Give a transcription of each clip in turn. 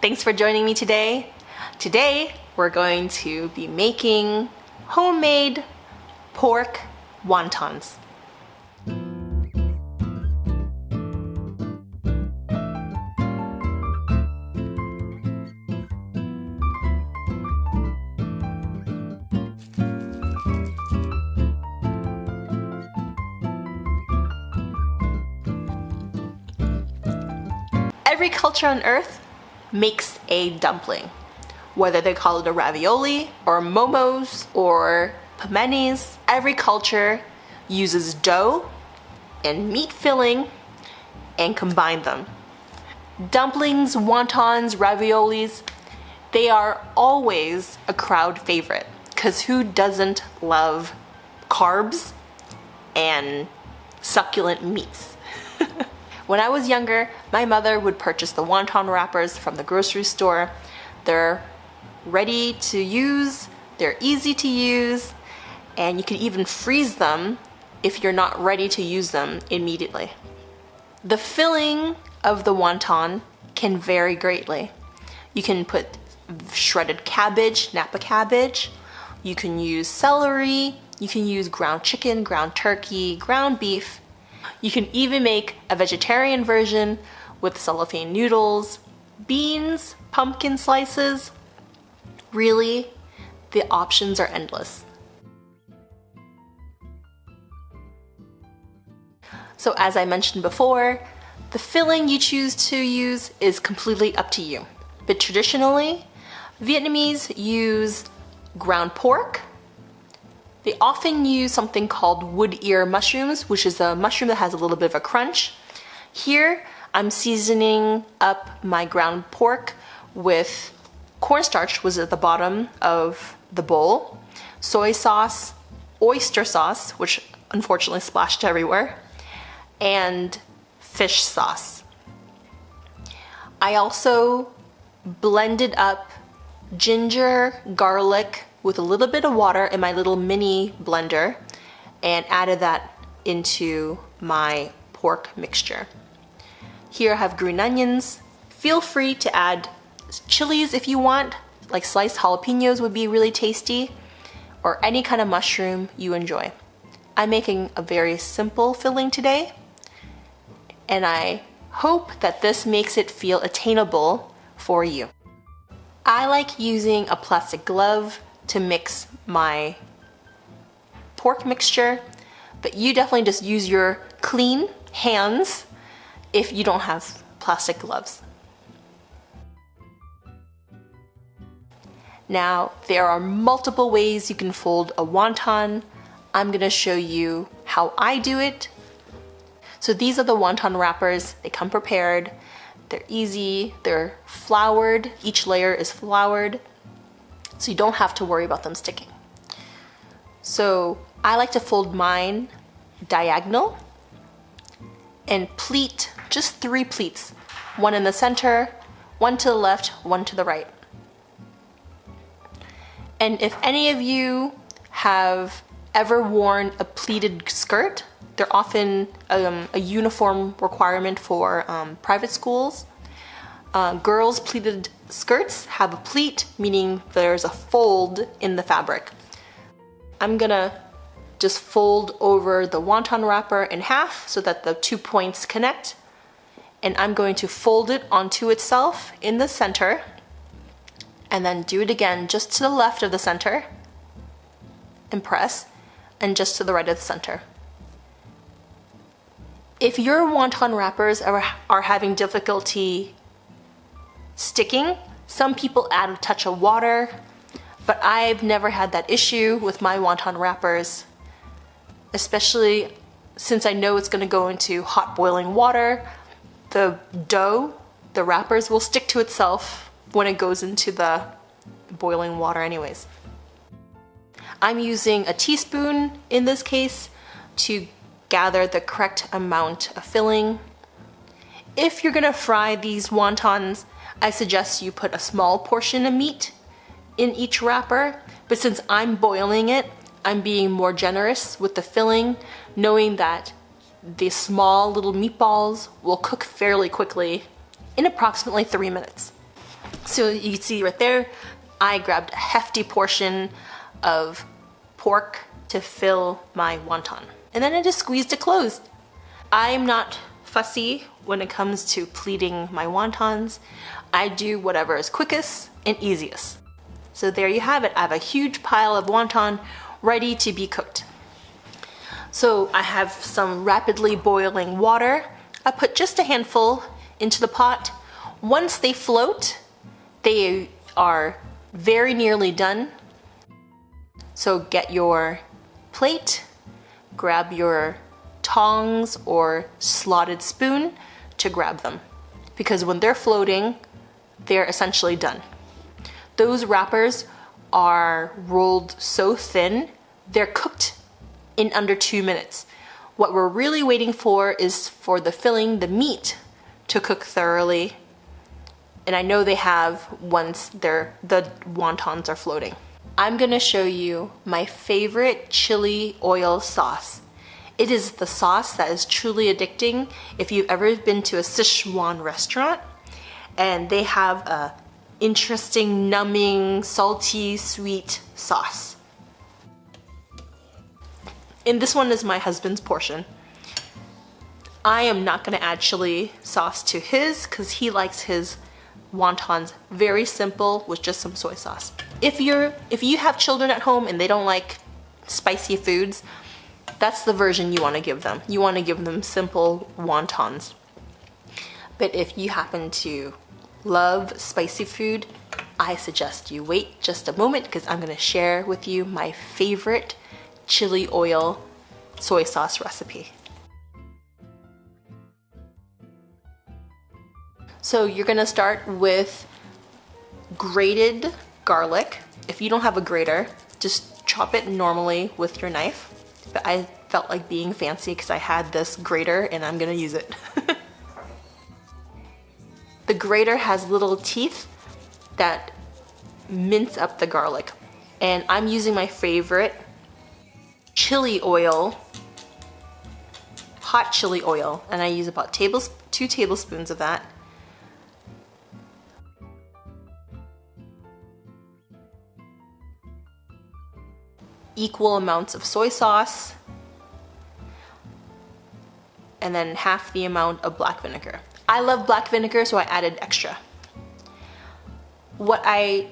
Thanks for joining me today. Today, we're going to be making homemade pork wontons. Every culture on earth makes a dumpling. Whether they call it a ravioli or momos or pamenis, every culture uses dough and meat filling and combine them. Dumplings, wontons, raviolis, they are always a crowd favorite because who doesn't love carbs and succulent meats? When I was younger, my mother would purchase the wonton wrappers from the grocery store. They're ready to use, they're easy to use, and you can even freeze them if you're not ready to use them immediately. The filling of the wonton can vary greatly. You can put shredded cabbage, Napa cabbage, you can use celery, you can use ground chicken, ground turkey, ground beef. You can even make a vegetarian version with cellophane noodles, beans, pumpkin slices. Really, the options are endless. So as I mentioned before, the filling you choose to use is completely up to you. But traditionally, Vietnamese use ground pork. They often use something called wood ear mushrooms, which is a mushroom that has a little bit of a crunch. Here, I'm seasoning up my ground pork with cornstarch, was at the bottom of the bowl, soy sauce, oyster sauce, which unfortunately splashed everywhere, and fish sauce. I also blended up ginger, garlic, with a little bit of water in my little mini blender and added that into my pork mixture. Here I have green onions. Feel free to add chilies if you want, like sliced jalapenos would be really tasty, or any kind of mushroom you enjoy. I'm making a very simple filling today, and I hope that this makes it feel attainable for you. I like using a plastic glove to mix my pork mixture, but you definitely just use your clean hands if you don't have plastic gloves. Now, there are multiple ways you can fold a wonton. I'm gonna show you how I do it. So these are the wonton wrappers. They come prepared. They're easy, they're floured. Each layer is floured, so you don't have to worry about them sticking. So I like to fold mine diagonal and pleat just 3 pleats. One in the center, one to the left, one to the right. And if any of you have ever worn a pleated skirt, they're often a uniform requirement for private schools. Girls' pleated skirts have a pleat, meaning there's a fold in the fabric. I'm gonna just fold over the wonton wrapper in half so that the 2 points connect, and I'm going to fold it onto itself in the center, and then do it again just to the left of the center, and press, and just to the right of the center. If your wonton wrappers are having difficulty sticking, some people add a touch of water, but I've never had that issue with my wonton wrappers, especially since I know it's gonna go into hot boiling water. The dough, the wrappers will stick to itself when it goes into the boiling water anyways. I'm using a teaspoon in this case to gather the correct amount of filling. If you're gonna fry these wontons, I suggest you put a small portion of meat in each wrapper, but since I'm boiling it, I'm being more generous with the filling, knowing that the small little meatballs will cook fairly quickly in approximately 3 minutes. So you can see right there, I grabbed a hefty portion of pork to fill my wonton. And then I just squeezed it closed. I'm not fussy when it comes to pleating my wontons. I do whatever is quickest and easiest. So there you have it. I have a huge pile of wonton ready to be cooked. So I have some rapidly boiling water. I put just a handful into the pot. Once they float, they are very nearly done. So get your plate, grab your tongs or slotted spoon to grab them. Because when they're floating, they're essentially done. Those wrappers are rolled so thin, they're cooked in under 2 minutes. What we're really waiting for is for the filling, the meat, to cook thoroughly. And I know they have once the wontons are floating. I'm gonna show you my favorite chili oil sauce. It is the sauce that is truly addicting. If you've ever been to a Sichuan restaurant and they have a interesting, numbing, salty, sweet sauce. And this one is my husband's portion. I am not gonna add chili sauce to his because he likes his wontons very simple with just some soy sauce. If you have children at home and they don't like spicy foods, that's the version you want to give them. You want to give them simple wontons. But if you happen to love spicy food, I suggest you wait just a moment because I'm going to share with you my favorite chili oil soy sauce recipe. So you're going to start with grated garlic. If you don't have a grater, just chop it normally with your knife. But I felt like being fancy because I had this grater and I'm gonna use it. The grater has little teeth that mince up the garlic. And I'm using my favorite chili oil, hot chili oil, and I use about 2 tablespoons of that. Equal amounts of soy sauce, and then half the amount of black vinegar. I love black vinegar, so I added extra. What I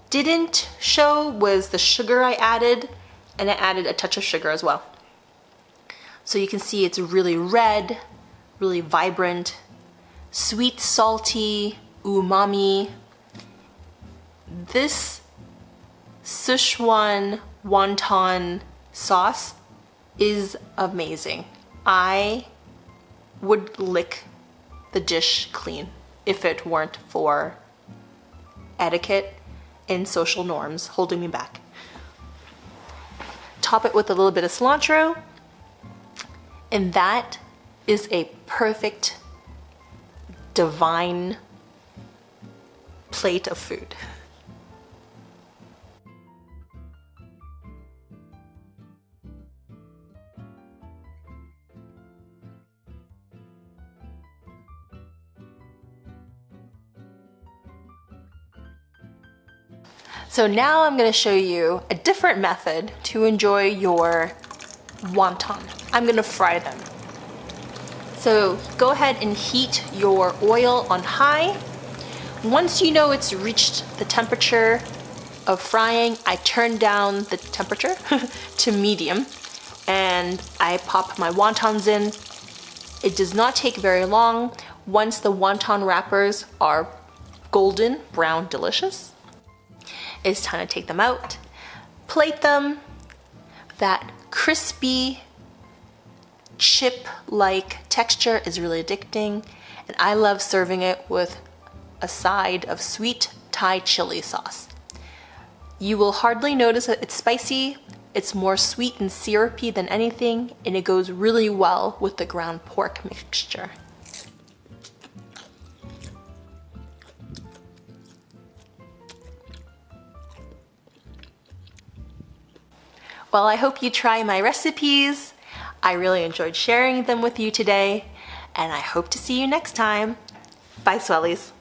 didn't show was the sugar I added, and I added a touch of sugar as well. So you can see it's really red, really vibrant, sweet, salty, umami. This Sichuan wonton sauce is amazing. I would lick the dish clean if it weren't for etiquette and social norms holding me back. Top it with a little bit of cilantro, and that is a perfect, divine plate of food. So now I'm going to show you a different method to enjoy your wonton. I'm going to fry them. So go ahead and heat your oil on high. Once you know it's reached the temperature of frying, I turn down the temperature to medium and I pop my wontons in. It does not take very long. Once the wonton wrappers are golden, brown, delicious, it's time to take them out, plate them. That crispy chip-like texture is really addicting, and I love serving it with a side of sweet Thai chili sauce. You will hardly notice that it's spicy. It's more sweet and syrupy than anything, and it goes really well with the ground pork mixture. Well, I hope you try my recipes. I really enjoyed sharing them with you today, and I hope to see you next time. Bye, Swellies.